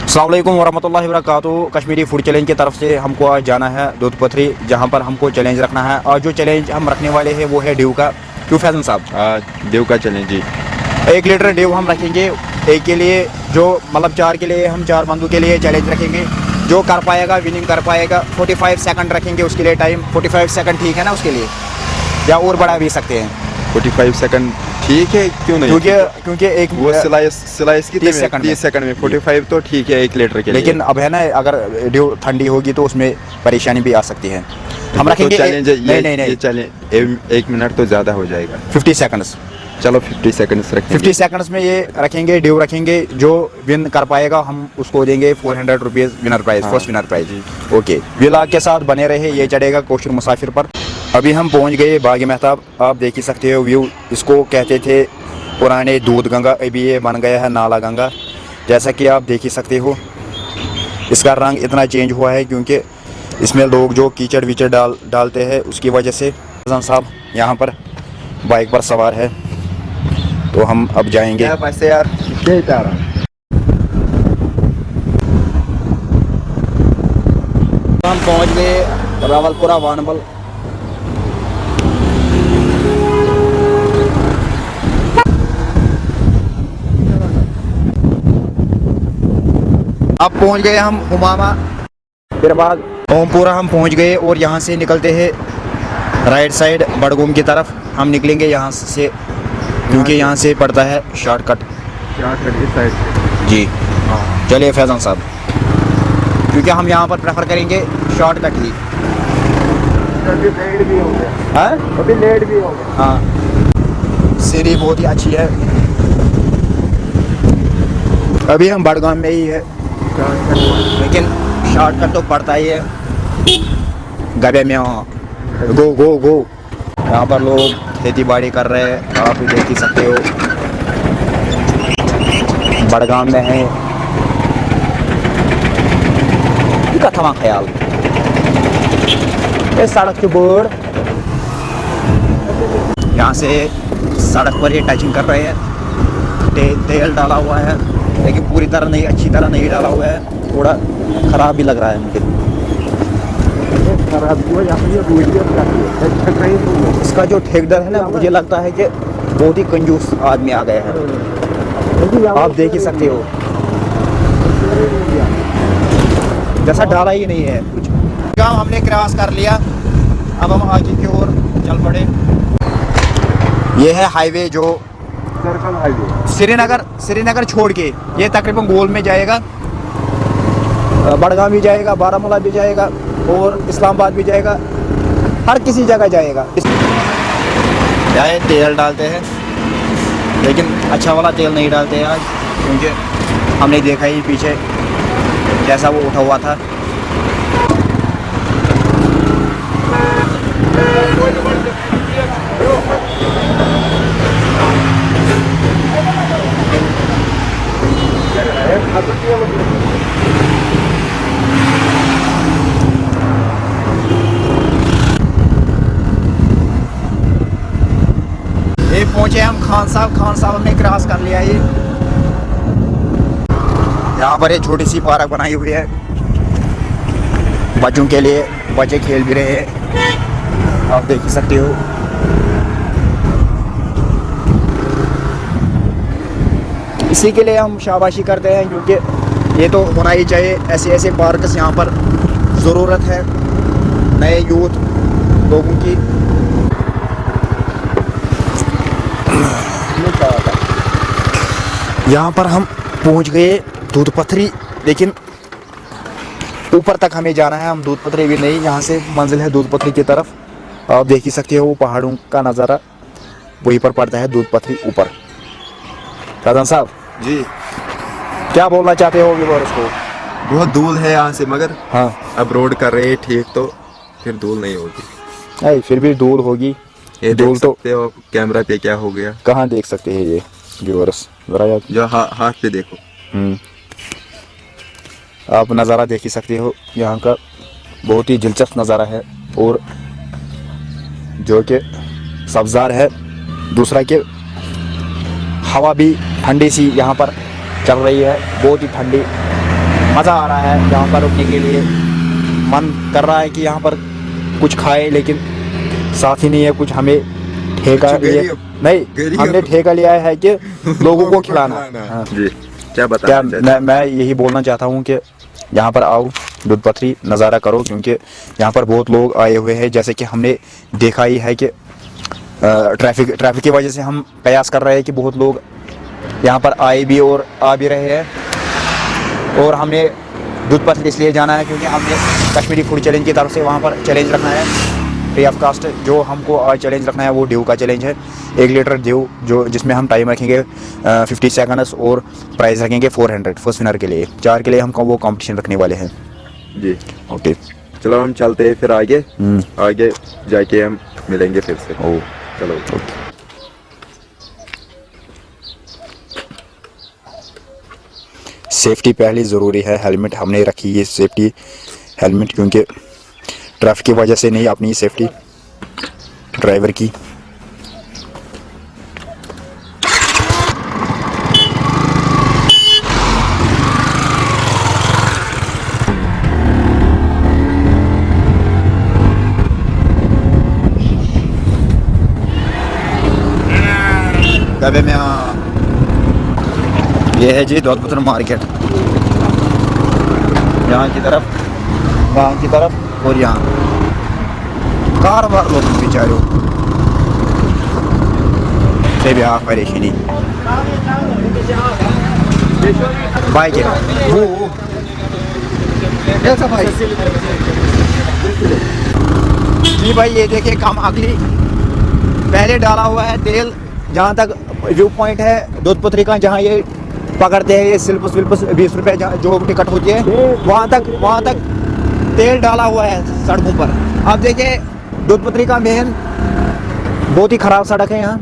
अस्सलाम वालेकुम वरहमतुल्लाहि वबरकातुहू। कश्मीरी फूड चैलेंज की तरफ से हमको आज जाना है दूध पथरी, जहाँ पर हमको चैलेंज रखना है। और जो चैलेंज हम रखने वाले हैं वो है ड्यू का। क्यों फैजन साहब? ड्यू का चैलेंज जी। 1 लीटर ड्यू हम रखेंगे एक के लिए, जो मतलब 4 के लिए हम 4 बंदों के लिए चैलेंज रखेंगे। जो कर पाएगा विनिंग कर पाएगा। 45 सेकंड रखेंगे उसके लिए टाइम। 45 सेकंड ठीक है ना उसके लिए, या और बढ़ा भी सकते हैं? 45 सेकंड ठीक है, क्यों नहीं? क्योंकि एक वो स्लाइस की 30 सेकंड में 45 तो ठीक है 1 लीटर के लिए। लेकिन अब है ना, अगर ड्यू ठंडी होगी तो उसमें परेशानी भी आ सकती है। हम रखेंगे चैलेंज नहीं चैलेंज 1 मिनट तो ज़्यादा हो जाएगा। 50 सेकंड्स। चलो 50 सेकंड्स रखेंगे। 50 सेकंड्स में ये रखेंगे, ड्यू रखेंगे। जो विन कर पाएगा हम उसको देंगे 400 rupees winner prize, first winner prize. Okay, vlog के साथ बने रहे, ये चढ़ेगा कोशर मुसाफिर पर। अभी हम पहुंच गए बाग मेहताब। आप देख ही सकते हो व्यू। इसको कहते थे पुराने दूध गंगा, अभी ये बन गया है नाला गंगा। जैसा कि आप देख ही सकते हो, इसका रंग इतना चेंज हुआ है क्योंकि इसमें लोग जो कीचड़ वीचड़ डालते हैं उसकी वजह से। हसन साहब यहाँ पर बाइक पर सवार है, तो हम अब जाएंगे। यार हम पहुँच गए रावलपुरा वानबल। अब पहुंच गए हम हुमामा बिरबाग ओमपुरा हम पहुंच गए, और यहाँ से निकलते हैं राइट साइड बड़गुम की तरफ। हम निकलेंगे यहाँ से क्योंकि यहाँ से पड़ता है शॉर्टकट इस साइड से जी। चलिए फैज़ान साहब, क्योंकि हम यहाँ पर प्रेफर करेंगे शॉर्टकट ही। अभी लेट भी हो गया। हाँ अभी लेट भी हो गया। हाँ, सीढ़ी बहुत ही अच्छी है। अभी हम बड़गाम में ही है, लेकिन शॉर्टकट तो पड़ता ही है। गबे में गो गो गो। यहाँ पर लोग खेती बाड़ी कर रहे हैं, आप भी देख ही सकते हो। बड़गाम में है इसका थमा ख्याल। ये सड़क के बोर्ड यहाँ से सड़क पर ये टचिंग कर रहे हैं। तेल डाला हुआ है, लेकिन पूरी तरह नहीं, अच्छी तरह नहीं डाला हुआ है। थोड़ा ख़राब भी लग रहा है मुझे। इसका जो ठेकेदार है ना, मुझे लगता है कि बहुत ही कंजूस आदमी आ गया है। आप देख ही सकते हो, जैसा डाला ही नहीं है कुछ। गाँव हमने क्रॉस कर लिया, अब हम आगे की ओर चल पड़े। ये है हाईवे, जो सर्कल हाईवे श्रीनगर छोड़ के ये तकरीबन गोल में जाएगा। बड़गाम भी जाएगा, बारामूला भी जाएगा, और इस्लामाबाद भी जाएगा। हर किसी जगह जाएगा। तेल डालते हैं, लेकिन अच्छा वाला तेल नहीं डालते हैं आज, क्योंकि हमने देखा ही पीछे कैसा वो उठा हुआ था। ये पहुंचे हम खान साहब हमने क्रॉस कर लिया। ये यहाँ पर एक छोटी सी पार्क बनाई हुई है बच्चों के लिए, बच्चे खेल भी रहे हैं, आप देख ही सकते हो। इसी के लिए हम शाबाशी करते हैं, क्योंकि ये तो होना ही चाहिए। ऐसे पार्क्स यहाँ पर ज़रूरत है नए यूथ लोगों की। यहाँ पर हम पहुँच गए दूध पथरी, लेकिन ऊपर तक हमें जाना है। हम दूध पथरी भी नहीं, यहाँ से मंजिल है दूध पथरी की तरफ। आप देख ही सकते हो वो पहाड़ों का नज़ारा, वहीं पर पड़ता है दूध पथरी ऊपर। फैज़ान साहब जी, क्या बोलना चाहते हो व्यूअर्स को? बहुत धूल है यहाँ से, मगर हाँ, अब रोड कर रहे हैं ठीक, तो फिर धूल नहीं होगी। नहीं, फिर भी धूल होगी। ये धूल देख तो सकते हो कैमरा पे क्या हो गया। कहाँ देख सकते हैं ये व्यूअर्स, जरा यार जो हाथ पे देखो। आप नज़ारा देख ही सकते हो यहाँ का, बहुत ही दिलचस्प नज़ारा है। और जो कि सब्ज़ार है, दूसरा कि हवा भी ठंडी सी यहाँ पर चल रही है, बहुत ही ठंडी। मज़ा आ रहा है यहाँ पर रुकने के लिए। मन कर रहा है कि यहाँ पर कुछ खाए, लेकिन साथ ही नहीं है कुछ। हमें ठेका लिए नहीं, हमने ठेका लिया है कि लोगों को खिलाना। हाँ। जी, क्या बता मैं यही बोलना चाहता हूँ कि यहाँ पर आओ, दूध पथरी नज़ारा करो, क्योंकि यहाँ पर बहुत लोग आए हुए हैं। जैसे कि हमने देखा ही है कि ट्रैफिक की वजह से हम कयास कर रहे हैं कि बहुत लोग यहाँ पर आए भी और आ भी रहे हैं। और हमने दूध पथरी इसलिए जाना है क्योंकि हमने कश्मीरी फूड चैलेंज की तरफ से वहाँ पर चैलेंज रखना है, फ्री ऑफ कास्ट। जो हमको आज चैलेंज रखना है वो ड्यू का चैलेंज है। 1 लीटर ड्यू, जो जिसमें हम टाइम रखेंगे 50 सेकंड्स और प्राइस रखेंगे 400 फर्स्ट विनर के लिए। 4 के लिए हम वो कंपटीशन रखने वाले हैं। जी, ओके, चलो हम चलते हैं फिर आगे। आगे जाके हम मिलेंगे फिर से। ओ चलो। सेफ्टी पहले ज़रूरी है। हेलमेट हमने रखी है, सेफ्टी हेलमेट, क्योंकि ट्रैफिक की वजह से नहीं, अपनी सेफ्टी ड्राइवर की। कभी मैं ये है जी दौलतपुर मार्केट, यहाँ की तरफ, वहाँ की तरफ और यहाँ कार बार लोग बेचारो से भी आप परेशानी बाइक है वो ऐसा भाई जी भाई। ये देखिए कम अगली पहले डाला हुआ है तेल। जहाँ तक व्यू पॉइंट है दूध पथरी का, जहाँ ये पकड़ते हैं ये सिल्पस 20 रुपए जो टिकट होती है, वहाँ तक तेल डाला हुआ है सड़कों पर। अब देखिए दूध पथरी का मेन बहुत ही ख़राब सड़क है यहाँ।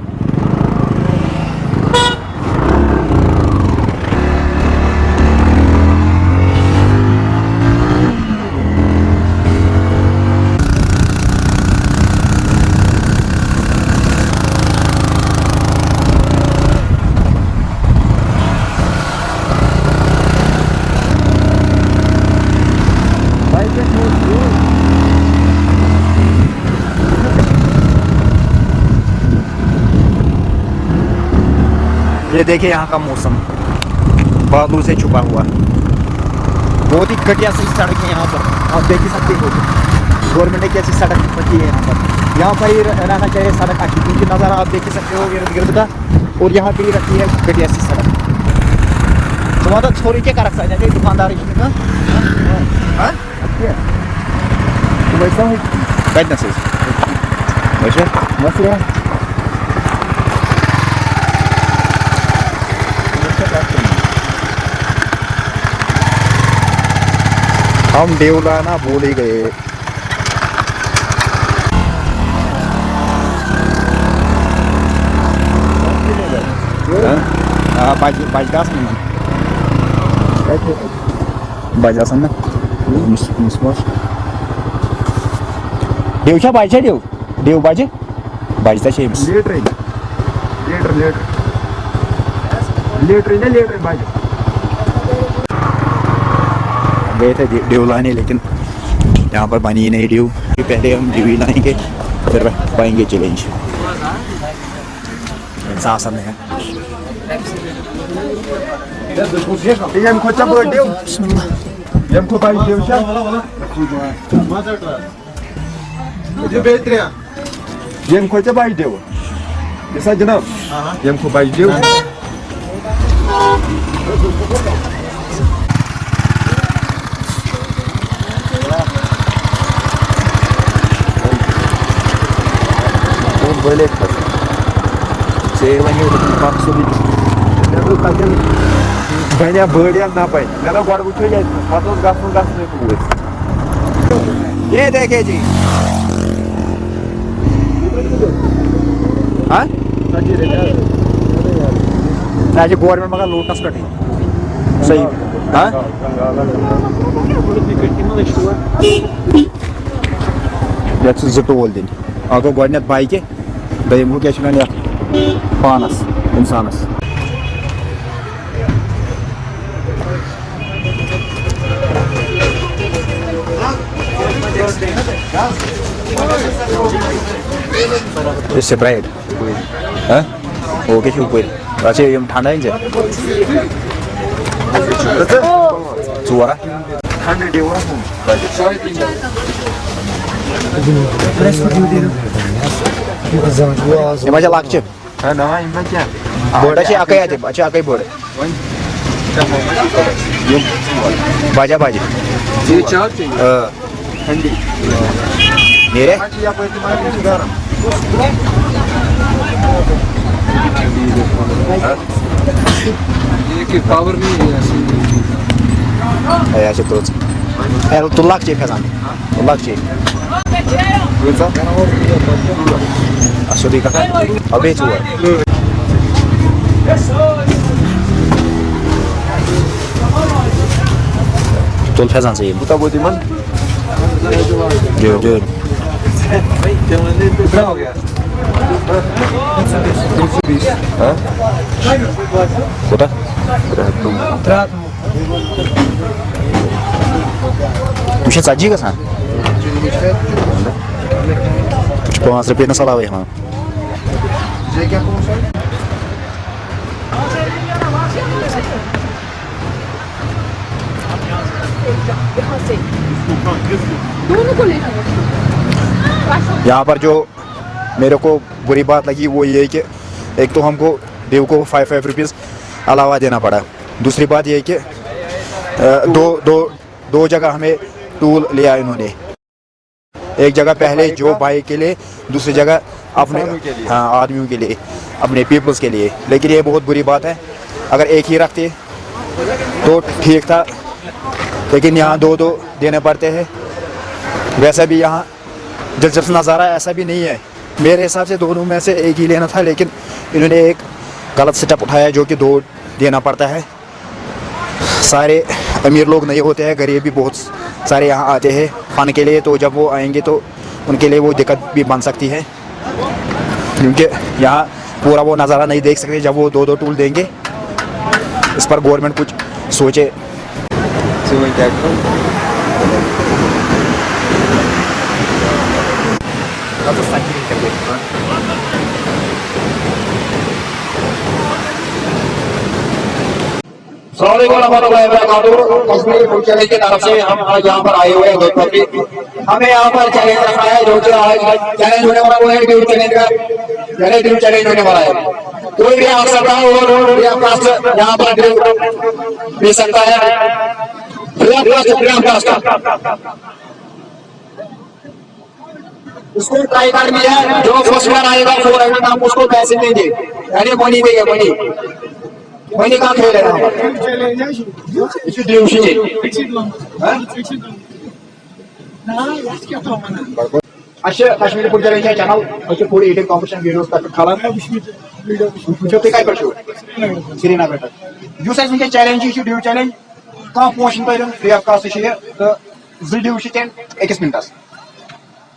ये देखिए यहाँ का मौसम बादलों से छुपा हुआ, बहुत ही घटिया सी सड़क है यहाँ पर। आप देख ही सकते हो गवर्नमेंट ने कैसी सड़क रखी है यहाँ पर ही रहना चाहिए सड़क अच्छी, क्योंकि नज़ारा आप देख ही सकते हो इर्द गिर्द का। और यहाँ पर ही रखी है घटिया सी सड़क। तो तो छोरी के रखा है दुकानदार का वैसा कैसे वैसे मस्त। हम देवलाना भूल ही गए। बाजासन ना देवच्या बायच्या देव बाजे बाजता शे लेटर बाजे गए थे ड्यू लाने, लेकिन यहाँ पर बनी ही नहीं ड्यू। पहले हम ड्यू ही लाएंगे फिर पाएंगे चैलेंज। सासन है Banyak berian apa ini? Kalau gua butuh ya, patut gas itu. ये देखिए जी, हाँ आज गवर्नमेंट मगर लोटस कटी सही हाँ जैसे ज़िट्टो बोल दिन आगो गवर्नमेंट बाइक है दयमु क्या चुना लिया पानस इंसानस स्प्राइट हाँ ओके शुक्र अच्छा ये ठंडा ही चोरा 100 euro. ये मजा लागचे Ha, nah, imagine. बोर्डाची आकाई आते अच्छा आकाई बोर्ड बाजा बाजी Dia chat. Handy. मेरे Mati apa itu mati sekarang? ये कि पावर नहीं है ऐसे ऐसे तो यार तो लाख चाहिए फैसान तो लाख चाहिए Berapa? असुदी का अबे चुआ तो फैसान चाहिए Buta buat di mana? जो जो Berapa ya? Hah? Kota तुझे साजी का सान कुछ 5 रुपये नसल आवे हाँ यहाँ पर जो मेरे को बुरी बात लगी वो ये कि एक तो हमको देव को 5 रुपीज़ अलावा देना पड़ा। दूसरी बात ये कि दो जगह हमें टूल लिया इन्होंने। एक जगह पहले जो बाइक के लिए, दूसरी जगह अपने हाँ आदमियों के लिए, अपने पीपल्स के लिए। लेकिन ये बहुत बुरी बात है। अगर एक ही रखते तो ठीक था, लेकिन यहाँ दो देने पड़ते हैं। वैसे भी यहाँ दिलचस्प नज़ारा ऐसा भी नहीं है। मेरे हिसाब से दोनों में से एक ही लेना था, लेकिन इन्होंने एक गलत स्टेप उठाया जो कि 2 देना पड़ता है। सारे अमीर लोग नहीं होते हैं, गरीब भी बहुत सारे यहाँ आते हैं फन के लिए। तो जब वो आएंगे तो उनके लिए वो दिक्कत भी बन सकती है, क्योंकि यहाँ पूरा वो नज़ारा नहीं देख सकते जब वो 2 टूल देंगे। इस पर गवर्नमेंट कुछ सोचे। Cuma jatuh. कश्मीर की तरफ से हम आज यहाँ पर आए हुए हैं। हमें यहाँ पर चैलेंज रखा है, जो कि आज चैलेंज होने वाला वो है ड्यू चैलेंज का चैलेंज होने वाला है। कोई भी आ सकता है और यहाँ पर ड्यू पी सकता है। उसको ट्राई कर लिया है, जो फर्स्ट बार आएगा 400 हम उसको पैसे देंगे, यानी मनी देंगे। मनी का खेल है असे काश्मीर फूड चॅलेंजच्या चॅनल असे फूड इटिंग कॉम्पिटिशन व्हिडिओज खाला तो काय करशो श्रीनगर जुस म्हणजे चॅलेंज ड्यू चॅलेंज का पोषण करून फ्री ऑफ कास्ट तो 2 ड्यू 1 मिनटस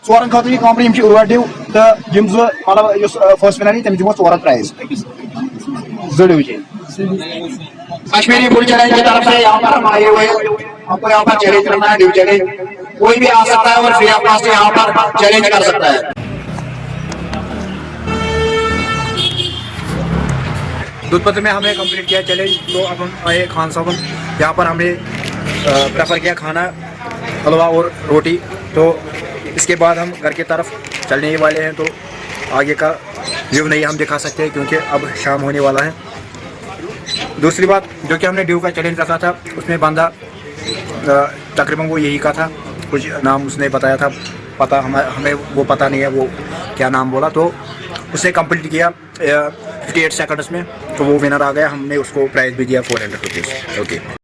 4 खतर कॉम्पिटिशन उर्वा ड्यू तो यम मतलब फर्स्ट विनर तम दिमो 4 प्राइज 2 ड्यू कश्मीरी फूड चैलेंज की तरफ से यहाँ पर हम आए हुए हैं। हमको यहाँ पर चैलेंज करना है, ड्यू चैलेंज। कोई भी आ सकता है और फ्री ऑफ कास्ट यहाँ पर चैलेंज कर सकता है। दूधपत्र में हमने कंप्लीट किया चैलेंज। तो अब हम आए खान साहब, यहाँ पर हमने प्रेफर किया खाना हलवा और रोटी। तो इसके बाद हम घर की तरफ चलने ही वाले हैं। तो आगे का व्यू नहीं हम दिखा सकते क्योंकि अब शाम होने वाला है। दूसरी बात जो कि हमने ड्यू का चैलेंज रखा था, उसमें बंदा तकरीबन वो यही का था, कुछ नाम उसने बताया था, पता हमें वो पता नहीं है वो क्या नाम बोला। तो उसने कंप्लीट किया 58 सेकंड्स में, तो वो विनर आ गया। हमने उसको प्राइज़ भी दिया 400 रुपीज़। ओके।